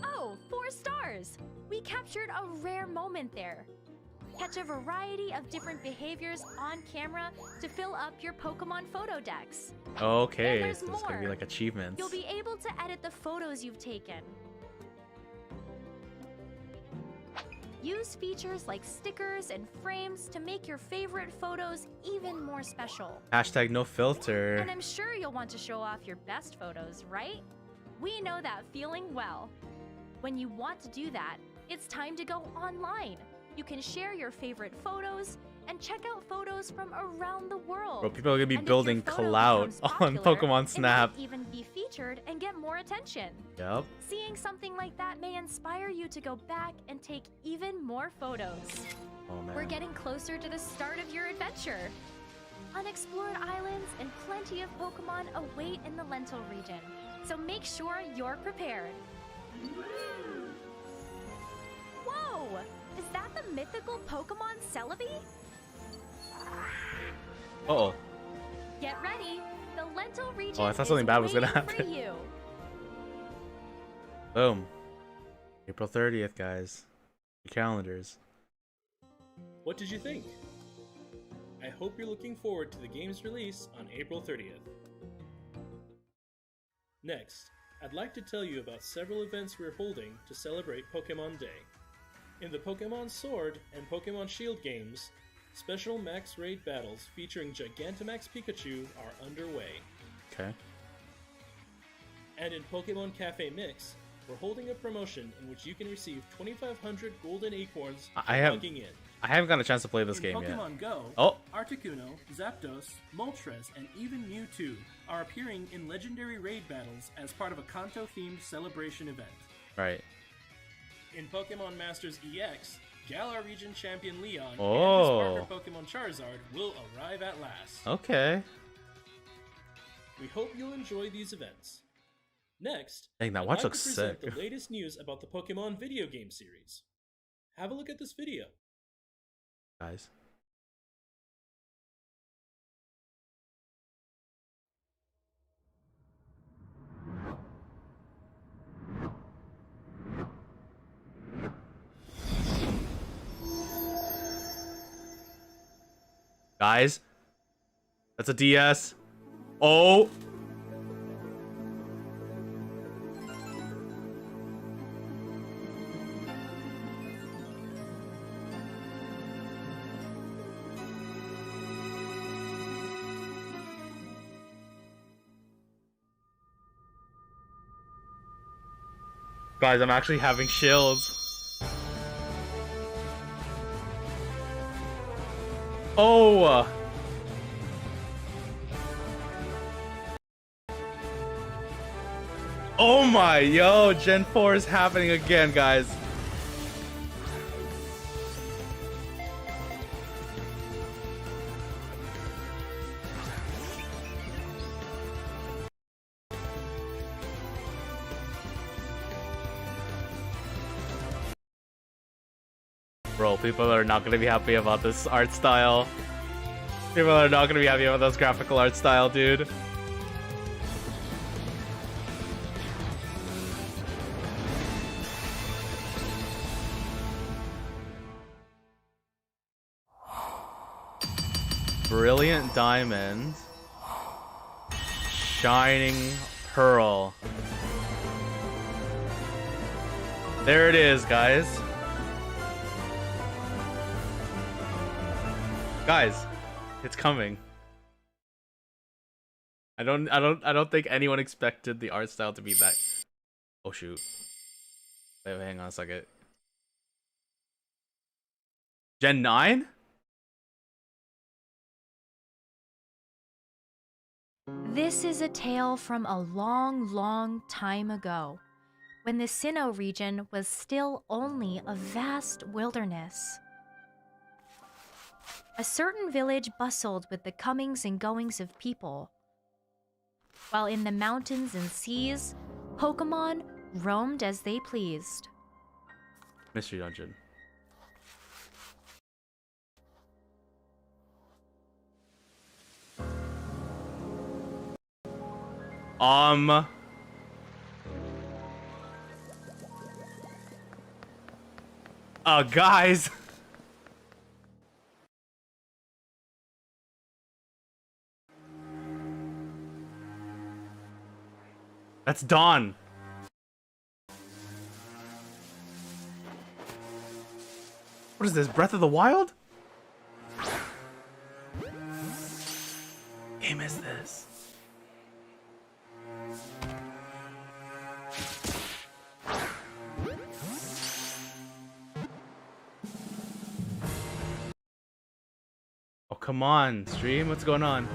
Oh, 4 stars! We captured a rare moment there. Catch a variety of different behaviors on camera to fill up your Pokemon photo decks. Okay, And there's so it's gonna be more. like achievements. You'll be able to edit the photos you've taken. Use features like stickers and frames to make your favorite photos even more special. Hashtag no filter. And I'm sure you'll want to show off your best photos, right? We know that feeling well. When you want to do that, it's time to go online. You can share your favorite photos and check out photos from around the world. Bro, people are gonna be And if building your photo clout becomes on popular, Pokemon Snap. It might even be featured and get more attention. Yep. Seeing something like that may inspire you to go back and take even more photos. Oh man. We're getting closer to the start of your adventure. Unexplored islands and plenty of Pokemon await in the Lentil region, so make sure you're prepared. Whoa! Is that the mythical Pokemon Celebi? Uh-oh. Get ready! The Lentil region Oh, I thought something bad was gonna waiting happen. for you. Boom. April 30th, guys. Your calendars. What did you think? I hope you're looking forward to the game's release on April 30th. Next, I'd like to tell you about several events we're holding to celebrate Pokémon Day. In the Pokémon Sword and Pokémon Shield games, special max raid battles featuring Gigantamax Pikachu are underway. Okay. And in Pokémon Cafe Mix, we're holding a promotion in which you can receive 2,500 golden acorns for logging in. I haven't gotten a chance to play this In game yet. Pokemon Go, Oh. Articuno, Zapdos, Moltres, and even Mewtwo are appearing in legendary raid battles as part of a Kanto-themed celebration event. Right. In Pokemon Masters EX, Galar Region Champion Leon Oh. and his partner Pokemon Charizard will arrive at last. Okay. We hope you'll enjoy these events. Next, Dang, that I'd watch like looks to present sick. the latest news about the Pokemon video game series. Have a look at this video. Guys. Guys. That's a DS. Oh. Guys, I'm actually having chills. Oh! Oh my, yo, Gen 4 is happening again, guys. Bro, people are not gonna be happy about this art style. People are not gonna be happy about this graphical art style, dude. Brilliant Diamond. Shining Pearl. There it is, guys. Guys, it's coming. I don't think anyone expected the art style to be that. Oh shoot. Wait, hang on a second. Gen 9? This is a tale from a long, long time ago. when the Sinnoh region was still only a vast wilderness. A certain village bustled with the comings and goings of people, while in the mountains and seas, Pokémon roamed as they pleased. Mystery Dungeon. Guys. That's Dawn. What is this, Breath of the Wild? Game is this? Oh, come on, stream, what's going on?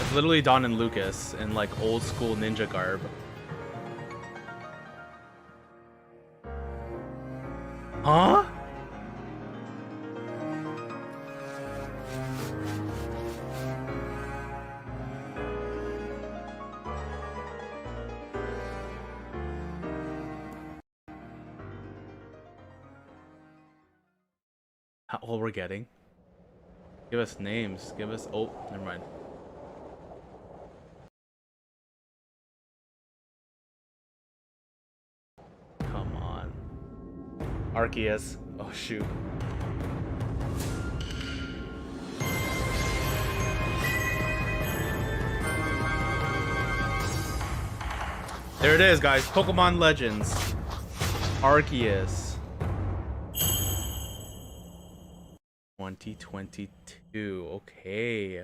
It's literally Don and Lucas in like old school ninja garb. Huh? How old we're getting? Give us names. Give us. Oh, never mind. Come on. Arceus. Oh, shoot. There it is, guys. Pokemon Legends. Arceus. 2022. Okay.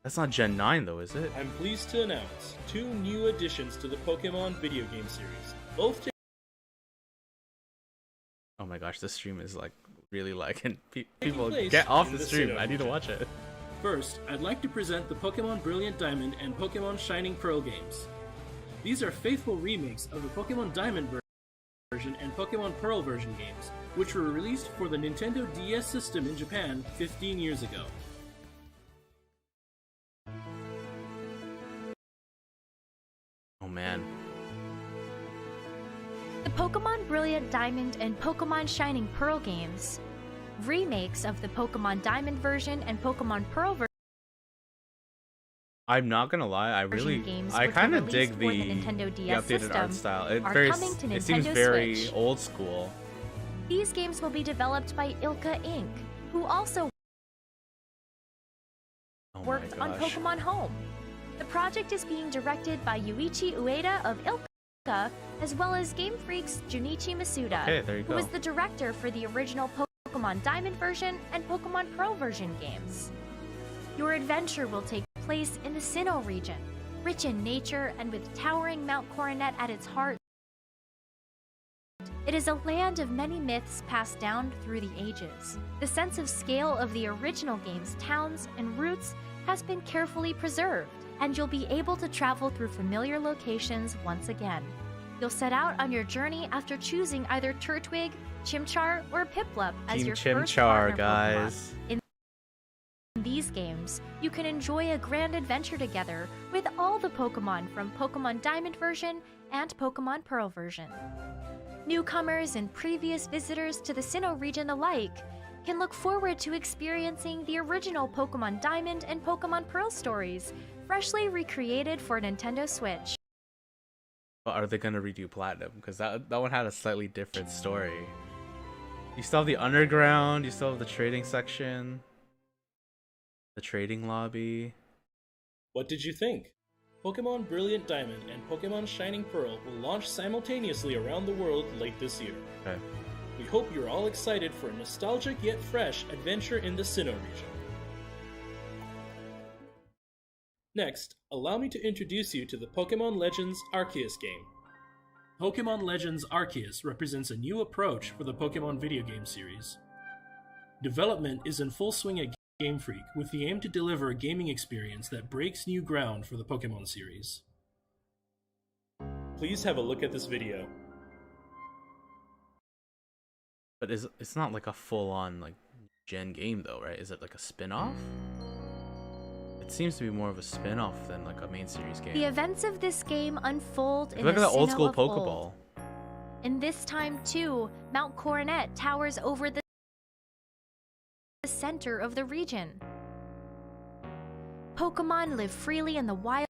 That's not Gen 9 though, is it? I'm pleased to announce 2 new additions to the Pokemon video game series. Both Oh my gosh, this stream is like really lagging. People place get off in the the stream. Sinnoh I need to region. watch it. First, I'd like to present the Pokemon Brilliant Diamond and Pokemon Shining Pearl games. These are faithful remakes of the Pokemon Diamond version and Pokemon Pearl version games, which were released for the Nintendo DS system in Japan 15 years ago. Oh man. The Pokemon Brilliant Diamond and Pokemon Shining Pearl games, remakes of the Pokemon Diamond version and Pokemon Pearl I'm not gonna lie, I version games, I which were kind of released dig for the Nintendo the DS updated art system, style. It are very coming to it seems Nintendo very Switch. old school. These games will be developed by Ilka Inc., who also Oh worked my on gosh. Pokemon Home. The project is being directed by Yuichi Ueda of Ilka, as well as Game Freak's Junichi Masuda, Okay, there you who go. was the director for the original Pokemon Diamond version and Pokemon Pearl version games. Your adventure will take place in the Sinnoh region, rich in nature and with towering Mount Coronet at its heart. It is a land of many myths passed down through the ages. The sense of scale of the original game's towns and routes has been carefully preserved, and you'll be able to travel through familiar locations once again. You'll set out on your journey after choosing either Turtwig, Chimchar, or Piplup as Team your first Chimchar, partner guys. Pokemon. In these games, you can enjoy a grand adventure together with all the Pokemon from Pokemon Diamond version and Pokemon Pearl version. Newcomers and previous visitors to the Sinnoh region alike can look forward to experiencing the original Pokemon Diamond and Pokemon Pearl stories, freshly recreated for Nintendo Switch. But are they gonna redo Platinum? Because that one had a slightly different story. You still have the underground, you still have the trading section, the trading lobby. What did you think? Pokemon Brilliant Diamond and Pokemon Shining Pearl will launch simultaneously around the world late this year. Okay. We hope you're all excited for a nostalgic yet fresh adventure in the Sinnoh region. Next, allow me to introduce you to the Pokemon Legends Arceus game. Pokemon Legends Arceus represents a new approach for the Pokemon video game series. Development is in full swing at Game Freak with the aim to deliver a gaming experience that breaks new ground for the Pokémon series. Please have a look at this video. But it's not like a full-on like gen game though, right? Is it like a spin-off? It seems to be more of a spin-off than like a main series game. The events of this game unfold in Look the at that old Sinnoh school of Pokeball. old. And this time too, Mount Coronet towers over the center of the region. Pokemon live freely in the wild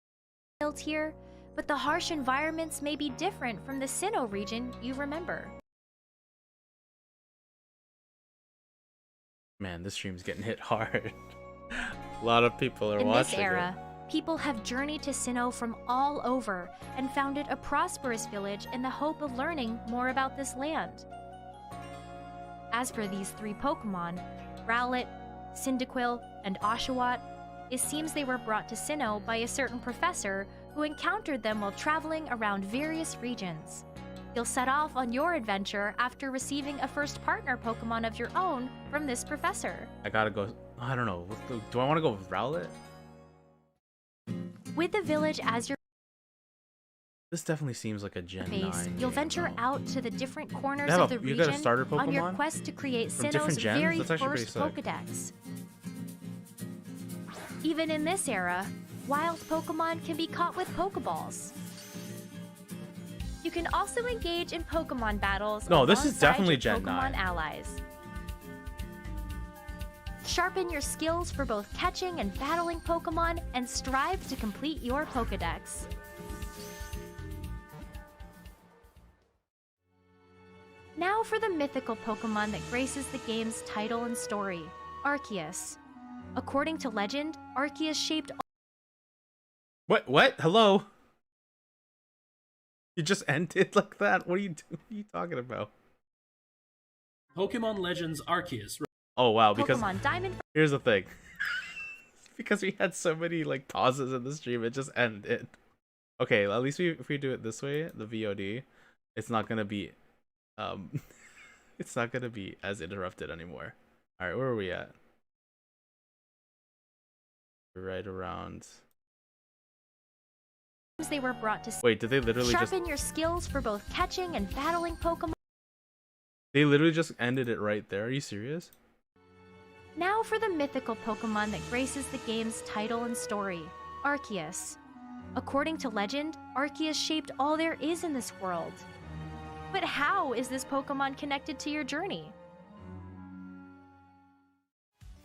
here, but the harsh environments may be different from the Sinnoh region you remember. Man, this stream's getting hit hard. A lot of people are In watching this era, people have journeyed to Sinnoh from all over and founded a prosperous village in the hope of learning more about this land. As for these three Pokemon, Rowlet, Cyndaquil, and Oshawott, it seems they were brought to Sinnoh by a certain professor who encountered them while traveling around various regions. You'll set off on your adventure after receiving a first partner Pokemon of your own from this professor. I gotta go. I don't know. Do I want to go with Rowlet? With the village as your This definitely seems like a Gen base, 9 you'll game, venture though. out to the different corners They have of the you got a region starter on your Pokemon quest to create from Sinnoh's different gens? very That's actually first pretty sick. Pokedex. Even in this era, wild Pokemon can be caught with Pokeballs. You can also engage in Pokemon battles. No, this is alongside definitely your Gen Pokemon 9. allies. Sharpen your skills for both catching and battling Pokemon, and strive to complete your Pokedex. Now for the mythical Pokemon that graces the game's title and story, Arceus. According to legend, Arceus shaped What? Hello? You just ended like that? What are you talking about? Pokemon Legends Arceus. Oh wow, because Pokemon Diamond. here's the thing. Because we had so many like pauses in the stream, it just ended. Okay, at least if we do it this way, the VOD, it's not gonna be it's not gonna be as interrupted anymore. Alright, where are we at? Right around. They were brought to Wait, did they literally just sharpen your skills for both catching and battling Pokemon. they literally just ended it right there? Are you serious? Now for the mythical Pokemon that graces the game's title and story, Arceus. According to legend, Arceus shaped all there is in this world. But how is this Pokemon connected to your journey?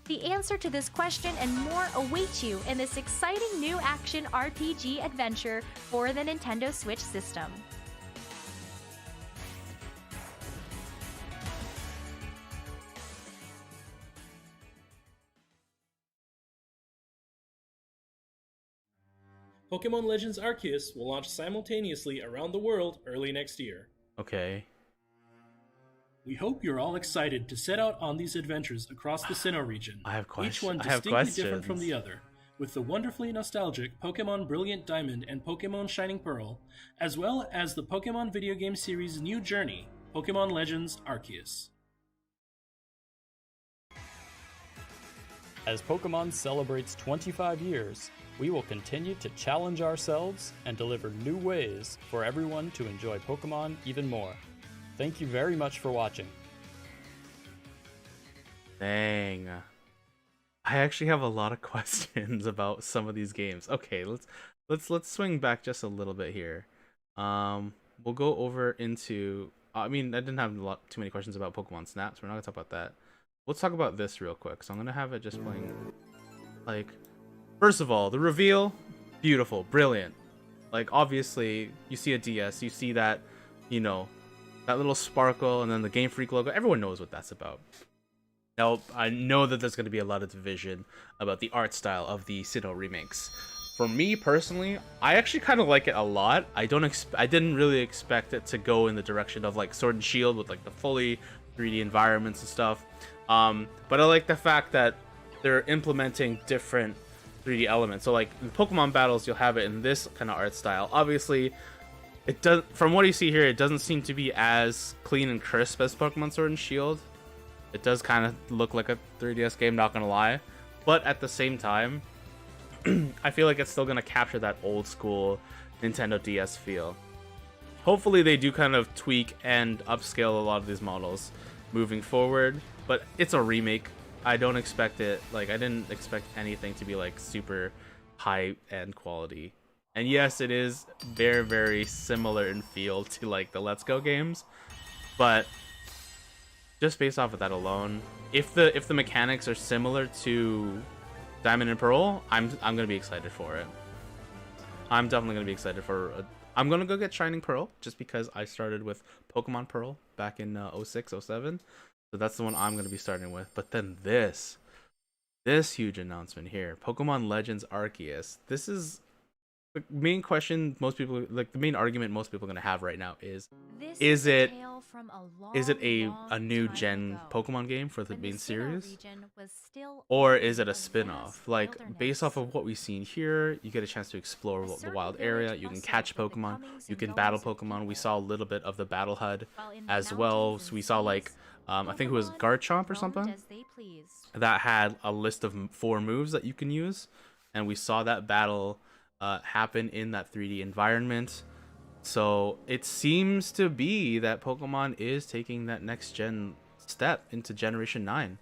The answer to this question and more await you in this exciting new action RPG adventure for the Nintendo Switch system. Pokemon Legends Arceus will launch simultaneously around the world early next year. Okay. We hope you're all excited to set out on these adventures across the Sinnoh region. I have Each one I have distinctly different from questions. the other, with the wonderfully nostalgic Pokemon Brilliant Diamond and Pokemon Shining Pearl, as well as the Pokemon video game series' new journey, Pokemon Legends Arceus. As Pokemon celebrates 25 years, we will continue to challenge ourselves and deliver new ways for everyone to enjoy Pokemon even more. Thank you very much for watching. Dang. I actually have a lot of questions about some of these games. Okay, let's swing back just a little bit here. We'll go over into I mean, I didn't have too many questions about Pokemon Snap, so we're not gonna talk about that. Let's talk about this real quick. So I'm gonna have it just playing like first of all, the reveal, beautiful, brilliant. Like obviously you see a DS, you see that, you know, that little sparkle and then the Game Freak logo. Everyone knows what that's about. Now, I know that there's going to be a lot of division about the art style of the Sinnoh remakes. For me personally, I actually kind of like it a lot. I didn't really expect it to go in the direction of like Sword and Shield with like the fully 3D environments and stuff. But I like the fact that they're implementing different 3D elements. So like in Pokemon battles, you'll have it in this kind of art style. Obviously, it does. From what you see here, it doesn't seem to be as clean and crisp as Pokemon Sword and Shield. It does kind of look like a 3DS game, not gonna lie. But at the same time, I feel like it's still gonna capture that old school Nintendo DS feel. Hopefully they do kind of tweak and upscale a lot of these models moving forward, but it's a remake. I don't expect it, like, I didn't expect anything to be like super high end quality. And yes, it is very, very similar in feel to like the Let's Go games, but just based off of that alone, if the mechanics are similar to Diamond and Pearl, I'm gonna be excited for it. I'm definitely gonna be excited for I'm gonna go get Shining Pearl just because I started with Pokemon Pearl back in 06, 07. So that's the one I'm gonna be starting with. But then this huge announcement here, Pokemon Legends Arceus. This is the main question most people, like the main argument most people are gonna have right now is it a new gen Pokemon game for the main series, or is it a spin-off? Like, based off of what we've seen here, you get a chance to explore the wild area, you can catch Pokemon, you can battle Pokemon. We saw a little bit of the battle HUD as well, so we saw like I think it was Garchomp or something that had a list of 4 moves that you can use, and we saw that battle happen in that 3D environment. So it seems to be that Pokemon is taking that next gen step into Generation 9.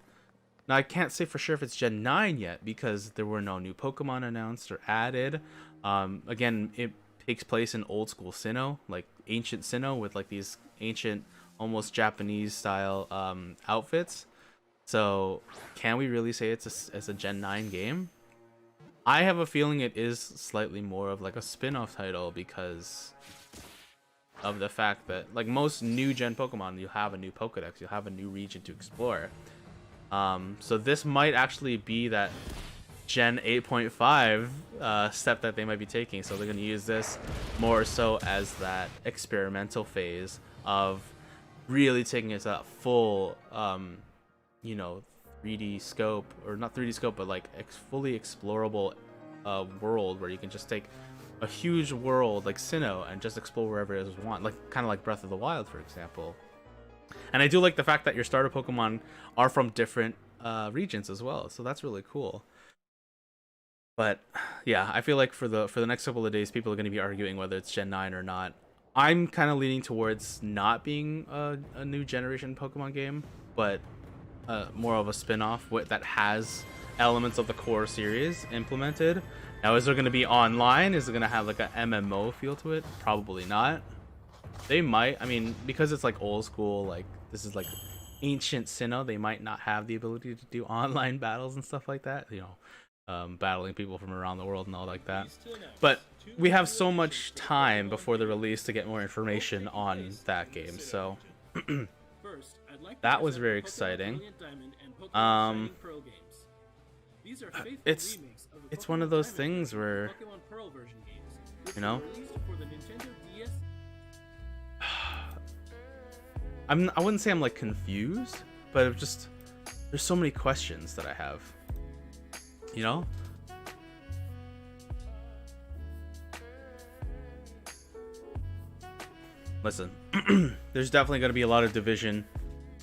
Now I can't say for sure if it's Gen 9 yet because there were no new Pokemon announced or added. Again, it takes place in old school Sinnoh, like ancient Sinnoh with like these ancient, almost Japanese style outfits. So can we really say it's a Gen 9 game? I have a feeling it is slightly more of like a spin-off title because of the fact that, like most new gen Pokemon, you'll have a new Pokedex, you'll have a new region to explore. So this might actually be that Gen 8.5 step that they might be taking. So they're going to use this more so as that experimental phase of really taking it to that full, you know, 3D scope, or not 3D scope, but like fully explorable world where you can just take a huge world like Sinnoh and just explore wherever it is you want, like kind of like Breath of the Wild, for example. And I do like the fact that your starter Pokemon are from different regions as well, so that's really cool. But yeah, I feel like for the next couple of days, people are going to be arguing whether it's Gen 9 or not. I'm kind of leaning towards not being a new generation Pokemon game, but more of a spin-off that has elements of the core series implemented. Now, is there going to be online? Is it going to have like a MMO feel to it? Probably not. They might. I mean, because it's like old school, like this is like ancient Sinnoh, they might not have the ability to do online battles and stuff like that. You know, battling people from around the world and all like that. But we have so much time before the release to get more information on that game. So that was very exciting. It's one of those things where, you know, I wouldn't say I'm like confused, but just there's so many questions that I have, you know. Listen, there's definitely going to be a lot of division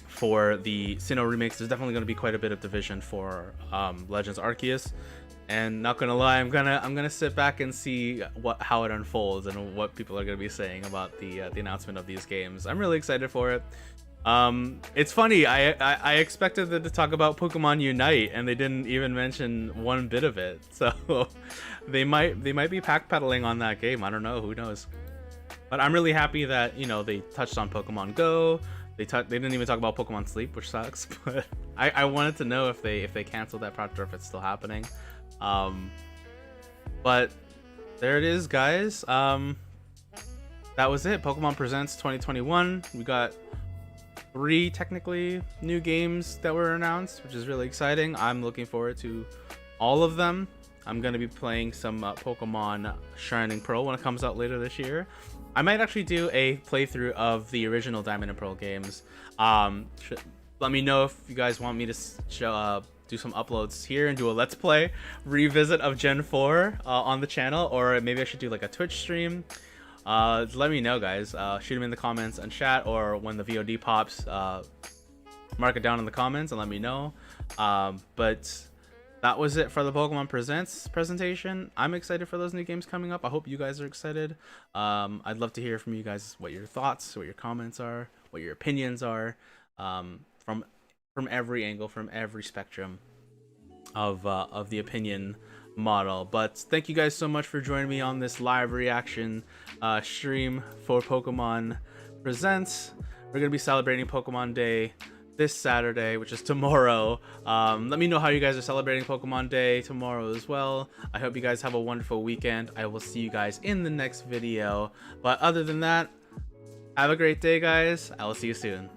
for the Sinnoh remakes. There's definitely going to be quite a bit of division for Legends Arceus, and not gonna lie, I'm gonna sit back and see how it unfolds and what people are gonna be saying about the announcement of these games. I'm really excited for it. It's funny, I expected them to talk about Pokemon Unite, and they didn't even mention one bit of it. So they might be backpedaling on that game. I don't know, who knows. But I'm really happy that, you know, they touched on Pokemon Go. They didn't even talk about Pokemon Sleep, which sucks. But I wanted to know if they canceled that project or if it's still happening. But there it is, guys. That was it. Pokemon Presents 2021. We got 3 technically new games that were announced, which is really exciting. I'm looking forward to all of them. I'm gonna be playing some Pokemon Shining Pearl when it comes out later this year. I might actually do a playthrough of the original Diamond and Pearl games. Let me know if you guys want me to do some uploads here and do a Let's Play revisit of Gen 4 on the channel, or maybe I should do like a Twitch stream. Let me know, guys. Shoot them in the comments and chat, or when the VOD pops, mark it down in the comments and let me know. But that was it for the Pokemon Presents presentation. I'm excited for those new games coming up. I hope you guys are excited. I'd love to hear from you guys what your thoughts, what your comments are, what your opinions are, from every angle, from every spectrum of the opinion model. But thank you guys so much for joining me on this live reaction stream for Pokemon Presents. We're gonna be celebrating Pokemon Day this Saturday, which is tomorrow. Let me know how you guys are celebrating Pokemon Day tomorrow as well. I hope you guys have a wonderful weekend. I will see you guys in the next video. But other than that, have a great day, guys. I will see you soon.